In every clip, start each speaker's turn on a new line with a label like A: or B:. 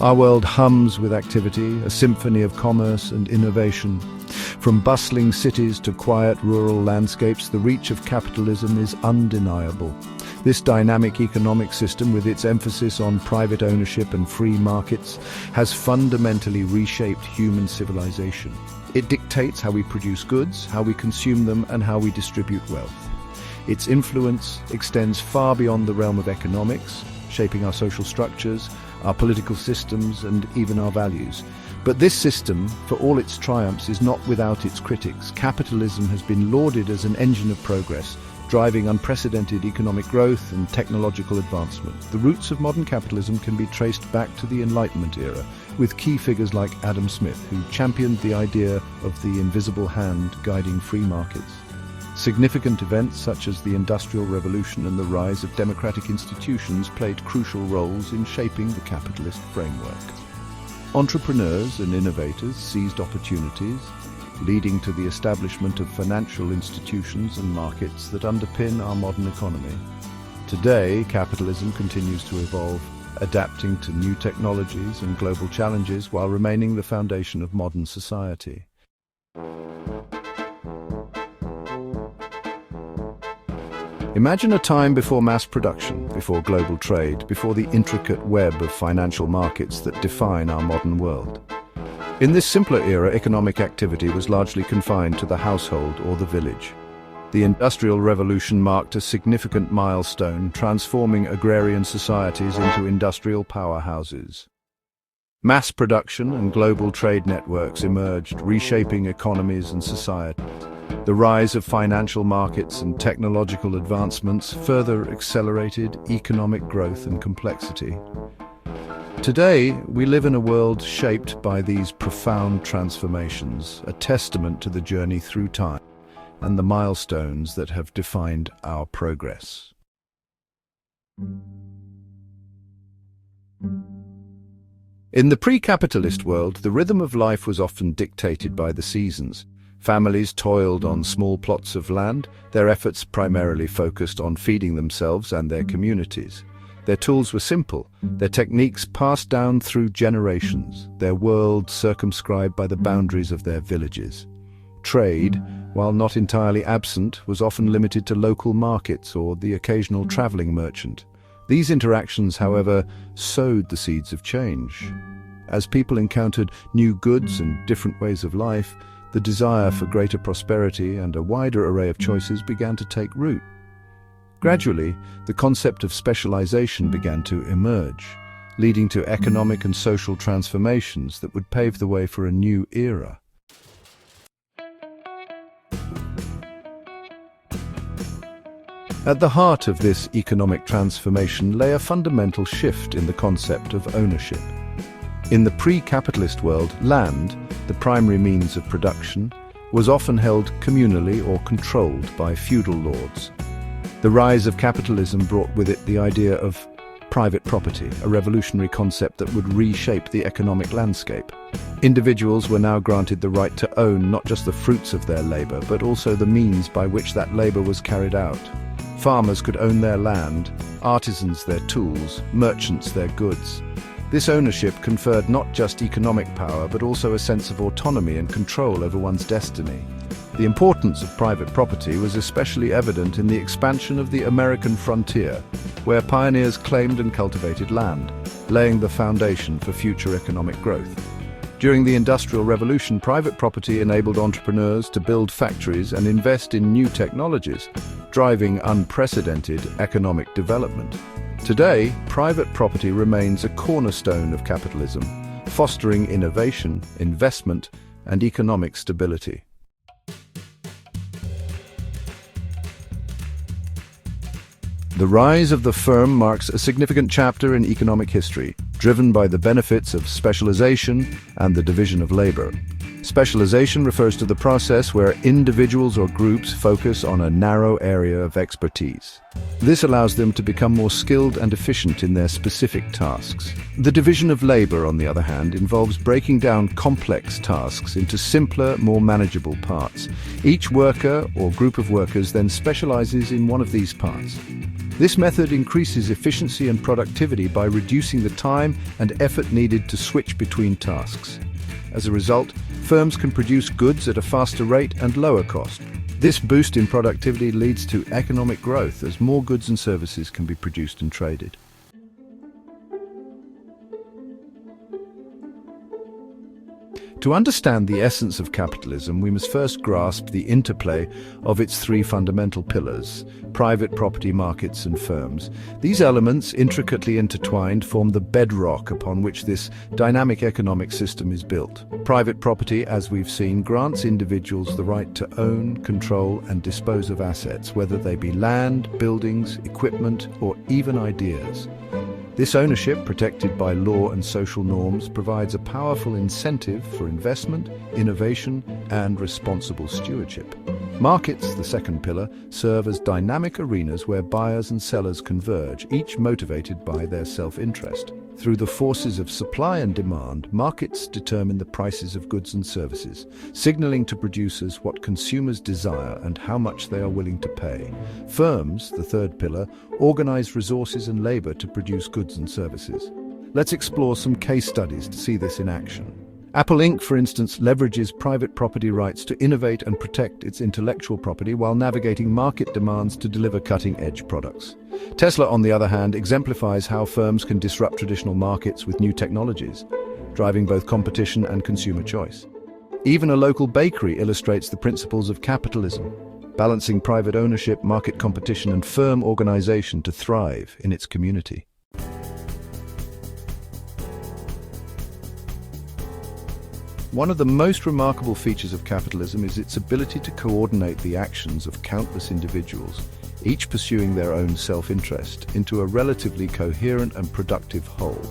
A: Our world hums with activity, a symphony of commerce and innovation. From bustling cities to quiet rural landscapes, the reach of capitalism is undeniable. This dynamic economic system, with its emphasis on private ownership and free markets, has fundamentally reshaped human civilization. It dictates how we produce goods, how we consume them, and how we distribute wealth. Its influence extends far beyond the realm of economics, shaping our social structures, our political systems, and even our values. But this system, for all its triumphs, is not without its critics. Capitalism has been lauded as an engine of progress, driving unprecedented economic growth and technological advancement. The roots of modern capitalism can be traced back to the Enlightenment era, with key figures like Adam Smith, who championed the idea of the invisible hand guiding free markets. Significant events such as the Industrial Revolution and the rise of democratic institutions played crucial roles in shaping the capitalist framework. Entrepreneurs and innovators seized opportunities, leading to the establishment of financial institutions and markets that underpin our modern economy. Today, capitalism continues to evolve, adapting to new technologies and global challenges while remaining the foundation of modern society. Imagine a time before mass production, before global trade, before the intricate web of financial markets that define our modern world. In this simpler era, economic activity was largely confined to the household or the village. The Industrial Revolution marked a significant milestone, transforming agrarian societies into industrial powerhouses. Mass production and global trade networks emerged, reshaping economies and societies. The rise of financial markets and technological advancements further accelerated economic growth and complexity. Today, we live in a world shaped by these profound transformations, a testament to the journey through time and the milestones that have defined our progress. In the pre-capitalist world, the rhythm of life was often dictated by the seasons. Families toiled on small plots of land, their efforts primarily focused on feeding themselves and their communities. Their tools were simple, their techniques passed down through generations, their world circumscribed by the boundaries of their villages. Trade, while not entirely absent, was often limited to local markets or the occasional traveling merchant. These interactions, however, sowed the seeds of change. As people encountered new goods and different ways of life, the desire for greater prosperity and a wider array of choices began to take root. Gradually, the concept of specialization began to emerge, leading to economic and social transformations that would pave the way for a new era. At the heart of this economic transformation lay a fundamental shift in the concept of ownership. In the pre-capitalist world, land, the primary means of production, was often held communally or controlled by feudal lords. The rise of capitalism brought with it the idea of private property, a revolutionary concept that would reshape the economic landscape. Individuals were now granted the right to own not just the fruits of their labor, but also the means by which that labor was carried out. Farmers could own their land, artisans their tools, merchants their goods. This ownership conferred not just economic power, but also a sense of autonomy and control over one's destiny. The importance of private property was especially evident in the expansion of the American frontier, where pioneers claimed and cultivated land, laying the foundation for future economic growth. During the Industrial Revolution, private property enabled entrepreneurs to build factories and invest in new technologies, driving unprecedented economic development. Today, private property remains a cornerstone of capitalism, fostering innovation, investment, and economic stability. The rise of the firm marks a significant chapter in economic history, driven by the benefits of specialization and the division of labor. Specialization refers to the process where individuals or groups focus on a narrow area of expertise. This allows them to become more skilled and efficient in their specific tasks. The division of labor, on the other hand, involves breaking down complex tasks into simpler, more manageable parts. Each worker or group of workers then specializes in one of these parts. This method increases efficiency and productivity by reducing the time and effort needed to switch between tasks. As a result, firms can produce goods at a faster rate and lower cost. This boost in productivity leads to economic growth as more goods and services can be produced and traded. To understand the essence of capitalism, we must first grasp the interplay of its three fundamental pillars: private property, markets, and firms. These elements, intricately intertwined, form the bedrock upon which this dynamic economic system is built. Private property, as we've seen, grants individuals the right to own, control, and dispose of assets, whether they be land, buildings, equipment, or even ideas. This ownership, protected by law and social norms, provides a powerful incentive for investment, innovation, and responsible stewardship. Markets, the second pillar, serve as dynamic arenas where buyers and sellers converge, each motivated by their self-interest. Through the forces of supply and demand, markets determine the prices of goods and services, signaling to producers what consumers desire and how much they are willing to pay. Firms, the third pillar, organize resources and labor to produce goods and services. Let's explore some case studies to see this in action. Apple Inc., for instance, leverages private property rights to innovate and protect its intellectual property while navigating market demands to deliver cutting-edge products. Tesla, on the other hand, exemplifies how firms can disrupt traditional markets with new technologies, driving both competition and consumer choice. Even a local bakery illustrates the principles of capitalism, balancing private ownership, market competition, and firm organization to thrive in its community. One of the most remarkable features of capitalism is its ability to coordinate the actions of countless individuals, each pursuing their own self-interest, into a relatively coherent and productive whole.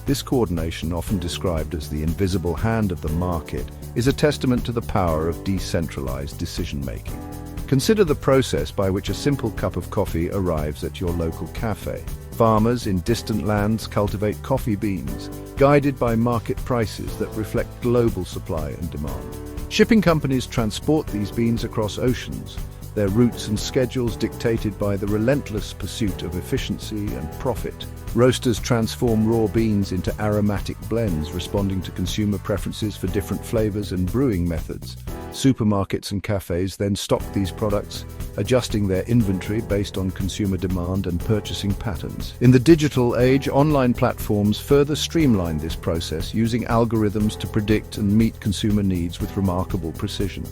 A: This coordination, often described as the invisible hand of the market, is a testament to the power of decentralized decision-making. Consider the process by which a simple cup of coffee arrives at your local cafe. Farmers in distant lands cultivate coffee beans, guided by market prices that reflect global supply and demand. Shipping companies transport these beans across oceans, their routes and schedules dictated by the relentless pursuit of efficiency and profit. Roasters transform raw beans into aromatic blends, responding to consumer preferences for different flavors and brewing methods. Supermarkets and cafes then stock these products, adjusting their inventory based on consumer demand and purchasing patterns. In the digital age, online platforms further streamline this process, using algorithms to predict and meet consumer needs with remarkable precision.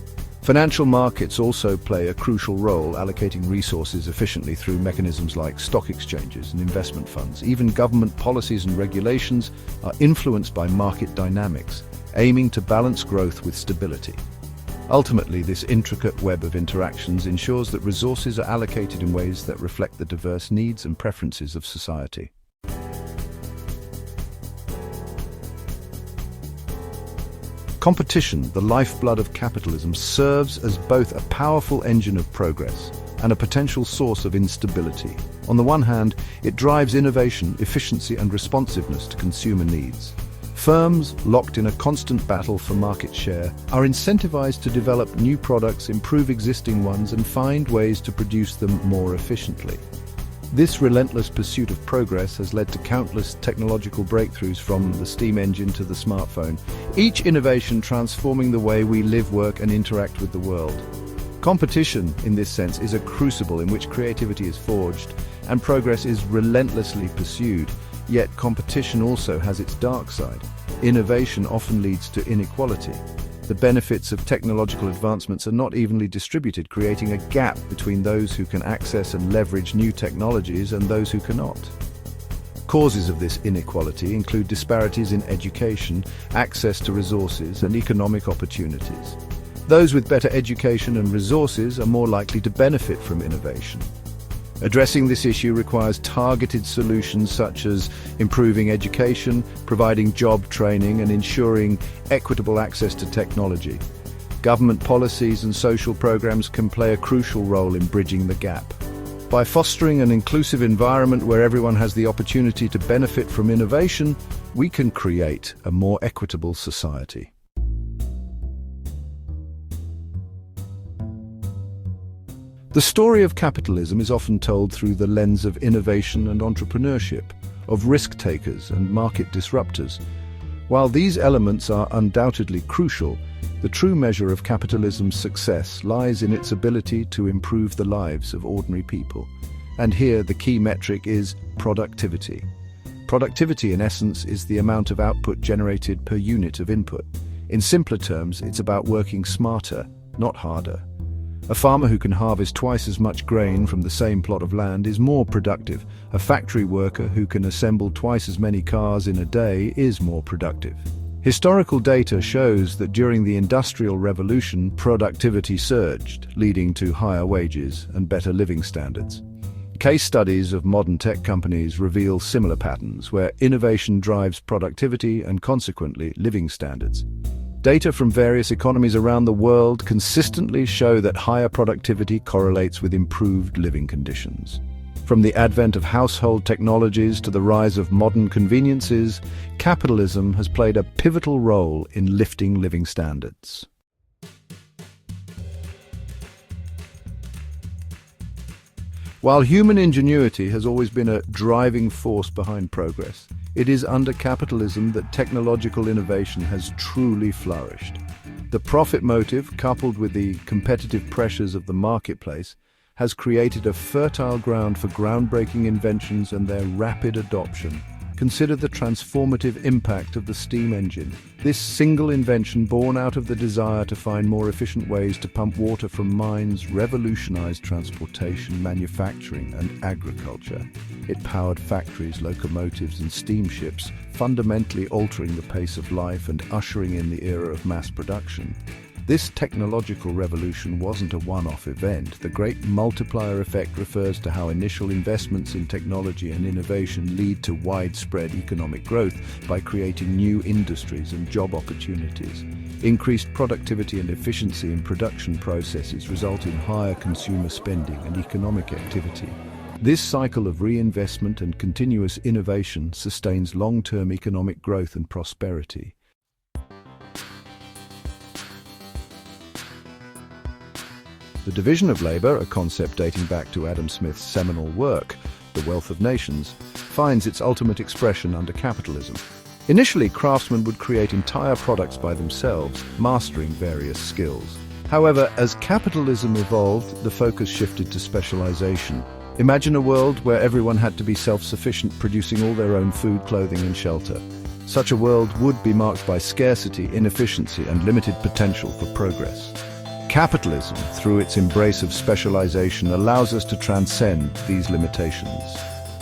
A: Financial markets also play a crucial role, allocating resources efficiently through mechanisms like stock exchanges and investment funds. Even government policies and regulations are influenced by market dynamics, aiming to balance growth with stability. Ultimately, this intricate web of interactions ensures that resources are allocated in ways that reflect the diverse needs and preferences of society. Competition, the lifeblood of capitalism, serves as both a powerful engine of progress and a potential source of instability. On the one hand, it drives innovation, efficiency, and responsiveness to consumer needs. Firms, locked in a constant battle for market share, are incentivized to develop new products, improve existing ones, and find ways to produce them more efficiently. This relentless pursuit of progress has led to countless technological breakthroughs, from the steam engine to the smartphone, each innovation transforming the way we live, work, and interact with the world. Competition, in this sense, is a crucible in which creativity is forged and progress is relentlessly pursued. Yet competition also has its dark side. Innovation often leads to inequality. The benefits of technological advancements are not evenly distributed, creating a gap between those who can access and leverage new technologies and those who cannot. Causes of this inequality include disparities in education, access to resources, and economic opportunities. Those with better education and resources are more likely to benefit from innovation. Addressing this issue requires targeted solutions such as improving education, providing job training, and ensuring equitable access to technology. Government policies and social programs can play a crucial role in bridging the gap. By fostering an inclusive environment where everyone has the opportunity to benefit from innovation, we can create a more equitable society. The story of capitalism is often told through the lens of innovation and entrepreneurship, of risk-takers and market disruptors. While these elements are undoubtedly crucial, the true measure of capitalism's success lies in its ability to improve the lives of ordinary people. And here the key metric is productivity. Productivity, in essence, is the amount of output generated per unit of input. In simpler terms, it's about working smarter, not harder. A farmer who can harvest twice as much grain from the same plot of land is more productive. A factory worker who can assemble twice as many cars in a day is more productive. Historical data shows that during the Industrial Revolution, productivity surged, leading to higher wages and better living standards. Case studies of modern tech companies reveal similar patterns, where innovation drives productivity and consequently living standards. Data from various economies around the world consistently show that higher productivity correlates with improved living conditions. From the advent of household technologies to the rise of modern conveniences, capitalism has played a pivotal role in lifting living standards. While human ingenuity has always been a driving force behind progress, it is under capitalism that technological innovation has truly flourished. The profit motive, coupled with the competitive pressures of the marketplace, has created a fertile ground for groundbreaking inventions and their rapid adoption. Consider the transformative impact of the steam engine. This single invention, born out of the desire to find more efficient ways to pump water from mines, revolutionized transportation, manufacturing, and agriculture. It powered factories, locomotives, and steamships, fundamentally altering the pace of life and ushering in the era of mass production. This technological revolution wasn't a one-off event. The Great Multiplier effect refers to how initial investments in technology and innovation lead to widespread economic growth by creating new industries and job opportunities. Increased productivity and efficiency in production processes result in higher consumer spending and economic activity. This cycle of reinvestment and continuous innovation sustains long-term economic growth and prosperity. The division of labor, a concept dating back to Adam Smith's seminal work, The Wealth of Nations, finds its ultimate expression under capitalism. Initially, craftsmen would create entire products by themselves, mastering various skills. However, as capitalism evolved, the focus shifted to specialization. Imagine a world where everyone had to be self-sufficient, producing all their own food, clothing, and shelter. Such a world would be marked by scarcity, inefficiency, and limited potential for progress. Capitalism, through its embrace of specialization, allows us to transcend these limitations.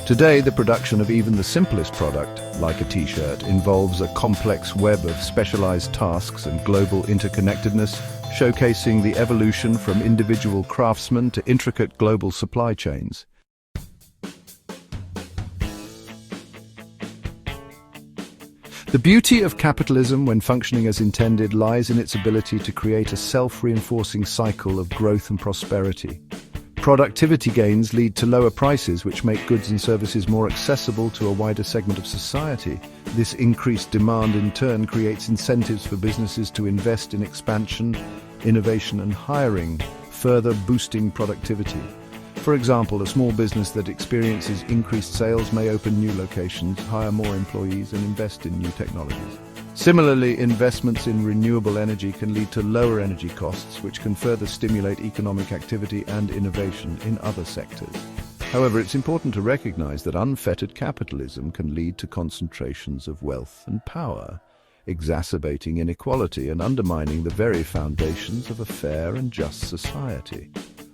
A: Today, the production of even the simplest product, like a t-shirt, involves a complex web of specialized tasks and global interconnectedness, showcasing the evolution from individual craftsmen to intricate global supply chains. The beauty of capitalism, when functioning as intended, lies in its ability to create a self-reinforcing cycle of growth and prosperity. Productivity gains lead to lower prices, which make goods and services more accessible to a wider segment of society. This increased demand, in turn, creates incentives for businesses to invest in expansion, innovation, and hiring, further boosting productivity. For example, a small business that experiences increased sales may open new locations, hire more employees, and invest in new technologies. Similarly, investments in renewable energy can lead to lower energy costs, which can further stimulate economic activity and innovation in other sectors. However, it's important to recognize that unfettered capitalism can lead to concentrations of wealth and power, exacerbating inequality and undermining the very foundations of a fair and just society.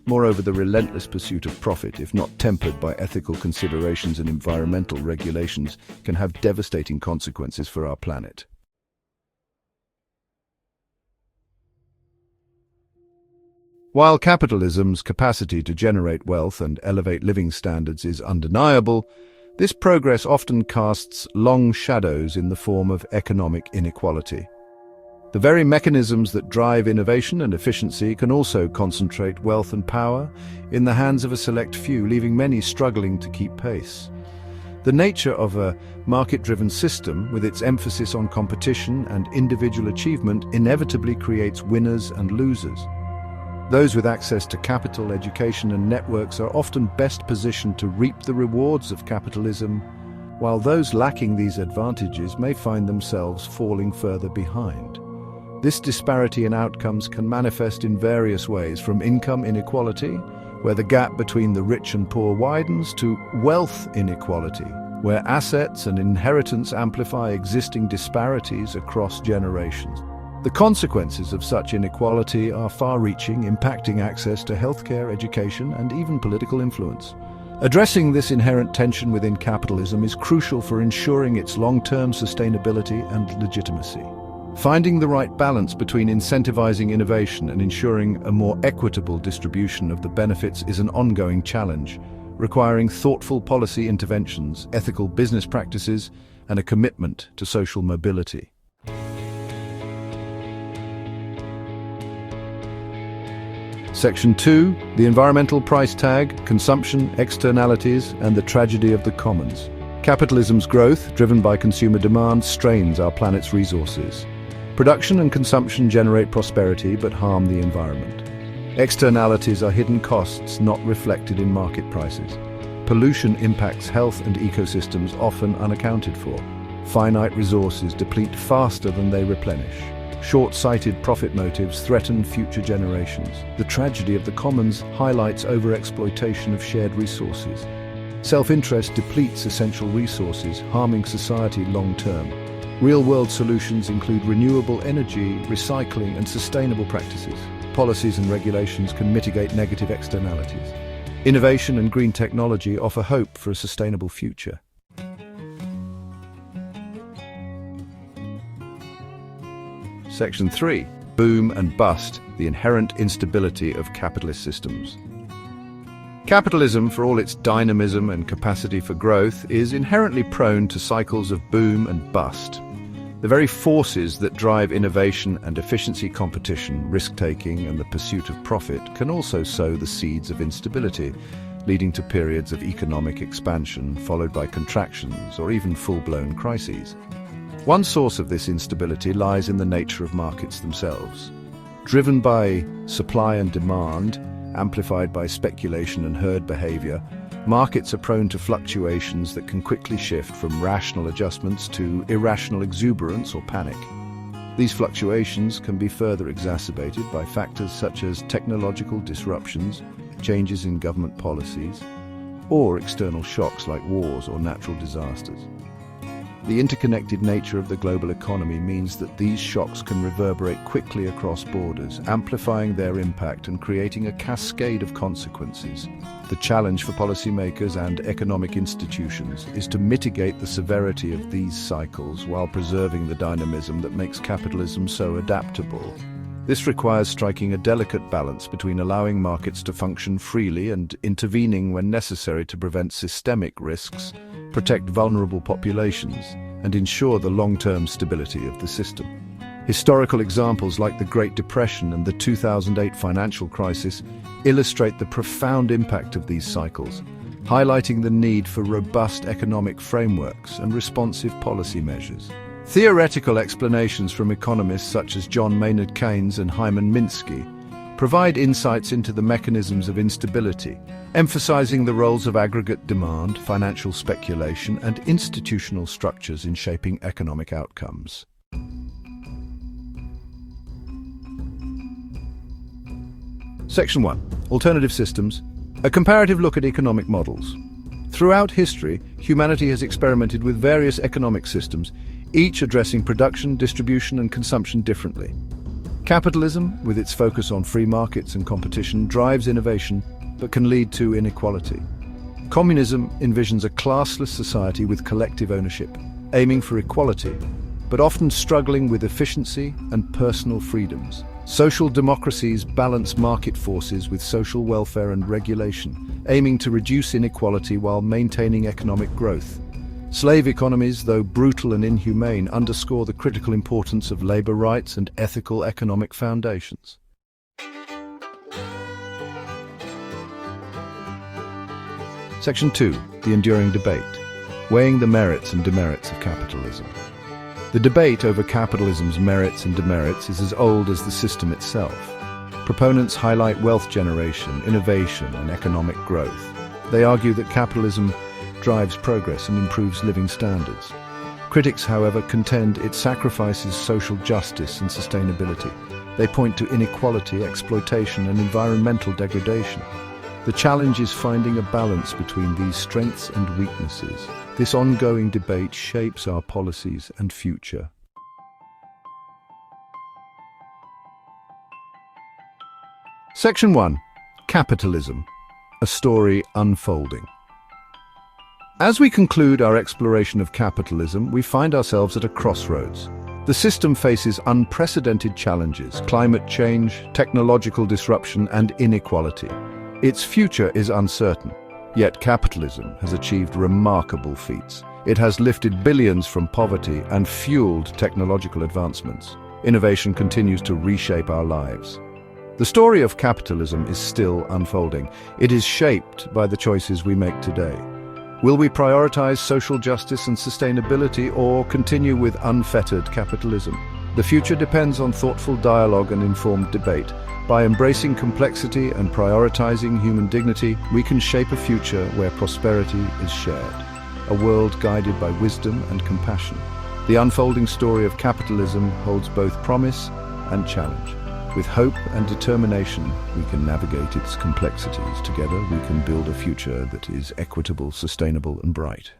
A: Moreover, the relentless pursuit of profit, if not tempered by ethical considerations and environmental regulations, can have devastating consequences for our planet. While capitalism's capacity to generate wealth and elevate living standards is undeniable, this progress often casts long shadows in the form of economic inequality. The very mechanisms that drive innovation and efficiency can also concentrate wealth and power in the hands of a select few, leaving many struggling to keep pace. The nature of a market-driven system, with its emphasis on competition and individual achievement, inevitably creates winners and losers. Those with access to capital, education, and networks are often best positioned to reap the rewards of capitalism, while those lacking these advantages may find themselves falling further behind. This disparity in outcomes can manifest in various ways, from income inequality, where the gap between the rich and poor widens, to wealth inequality, where assets and inheritance amplify existing disparities across generations. The consequences of such inequality are far-reaching, impacting access to healthcare, education, and even political influence. Addressing this inherent tension within capitalism is crucial for ensuring its long-term sustainability and legitimacy. Finding the right balance between incentivizing innovation and ensuring a more equitable distribution of the benefits is an ongoing challenge, requiring thoughtful policy interventions, ethical business practices, and a commitment to social mobility. Section 2, the environmental price tag, consumption, externalities, and the tragedy of the commons. Capitalism's growth, driven by consumer demand, strains our planet's resources. Production and consumption generate prosperity but harm the environment. Externalities are hidden costs not reflected in market prices. Pollution impacts health and ecosystems often unaccounted for. Finite resources deplete faster than they replenish. Short-sighted profit motives threaten future generations. The tragedy of the commons highlights overexploitation of shared resources. Self-interest depletes essential resources, harming society long-term. Real-world solutions include renewable energy, recycling, and sustainable practices. Policies and regulations can mitigate negative externalities. Innovation and green technology offer hope for a sustainable future. Section 3. Boom and bust, the inherent instability of capitalist systems. Capitalism, for all its dynamism and capacity for growth, is inherently prone to cycles of boom and bust. The very forces that drive innovation and efficiency, competition, risk-taking, and the pursuit of profit can also sow the seeds of instability, leading to periods of economic expansion followed by contractions or even full-blown crises. One source of this instability lies in the nature of markets themselves. Driven by supply and demand, amplified by speculation and herd behavior, markets are prone to fluctuations that can quickly shift from rational adjustments to irrational exuberance or panic. These fluctuations can be further exacerbated by factors such as technological disruptions, changes in government policies, or external shocks like wars or natural disasters. The interconnected nature of the global economy means that these shocks can reverberate quickly across borders, amplifying their impact and creating a cascade of consequences. The challenge for policymakers and economic institutions is to mitigate the severity of these cycles while preserving the dynamism that makes capitalism so adaptable. This requires striking a delicate balance between allowing markets to function freely and intervening when necessary to prevent systemic risks, protect vulnerable populations, and ensure the long-term stability of the system. Historical examples like the Great Depression and the 2008 financial crisis illustrate the profound impact of these cycles, highlighting the need for robust economic frameworks and responsive policy measures. Theoretical explanations from economists such as John Maynard Keynes and Hyman Minsky provide insights into the mechanisms of instability, emphasizing the roles of aggregate demand, financial speculation, and institutional structures in shaping economic outcomes. Section 1. Alternative systems. A comparative look at economic models. Throughout history, humanity has experimented with various economic systems, each addressing production, distribution, and consumption differently. Capitalism, with its focus on free markets and competition, drives innovation, but can lead to inequality. Communism envisions a classless society with collective ownership, aiming for equality, but often struggling with efficiency and personal freedoms. Social democracies balance market forces with social welfare and regulation, aiming to reduce inequality while maintaining economic growth. Slave economies, though brutal and inhumane, underscore the critical importance of labor rights and ethical economic foundations. Section 2. The enduring debate. Weighing the merits and demerits of capitalism. The debate over capitalism's merits and demerits is as old as the system itself. Proponents highlight wealth generation, innovation, and economic growth. They argue that capitalism drives progress and improves living standards. Critics, however, contend it sacrifices social justice and sustainability. They point to inequality, exploitation, and environmental degradation. The challenge is finding a balance between these strengths and weaknesses. This ongoing debate shapes our policies and future. Section 1. Capitalism. A story unfolding. As we conclude our exploration of capitalism, we find ourselves at a crossroads. The system faces unprecedented challenges: climate change, technological disruption, and inequality. Its future is uncertain. Yet capitalism has achieved remarkable feats. It has lifted billions from poverty and fueled technological advancements. Innovation continues to reshape our lives. The story of capitalism is still unfolding. It is shaped by the choices we make today. Will we prioritize social justice and sustainability or continue with unfettered capitalism? The future depends on thoughtful dialogue and informed debate. By embracing complexity and prioritizing human dignity, we can shape a future where prosperity is shared, a world guided by wisdom and compassion. The unfolding story of capitalism holds both promise and challenge. With hope and determination, we can navigate its complexities. Together, we can build a future that is equitable, sustainable, and bright.